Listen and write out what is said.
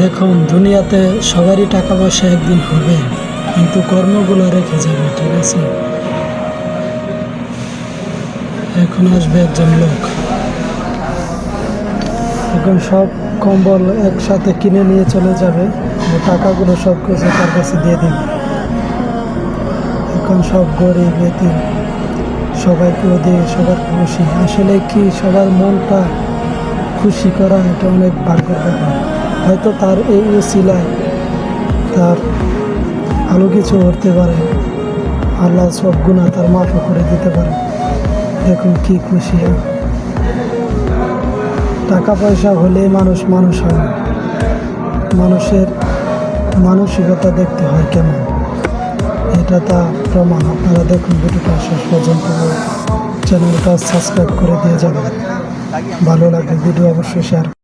দেখুন, দুনিয়াতে সবারই টাকা পয়সা একদিন হবে, কিন্তু কর্মগুলো রেখে যাবে। ঠিক আছে, এখন আসবে একজন লোক, এখন সব কম্বল একসাথে কিনে নিয়ে চলে যাবে, টাকাগুলো সব কিছু তার কাছে দিয়ে দিবে। এখন সব গরিব এতিম সবাইকেও দিয়ে সবার খুশি। আসলে কি, সবার মনটা খুশি করা এটা অনেক ভাগ্যের ব্যাপার। হয়তো তার এই উসিলায় তার ভালো কিছু করতে পারে, আল্লাহ সব গুনাহ তার মাফও করে দিতে পারে। দেখুন কি খুশি। টাকা পয়সা হলে মানুষ মানুষ হয় না, মানুষের মানসিকতা দেখতে হয় কেমন, এটা তা প্রমাণ। আপনারা দেখুন ভিডিওটা শেষ পর্যন্ত, চ্যানেলটা সাবস্ক্রাইব করে দিয়ে যাবেন। ভালো লাগে ভিডিও অবশ্যই শেয়ার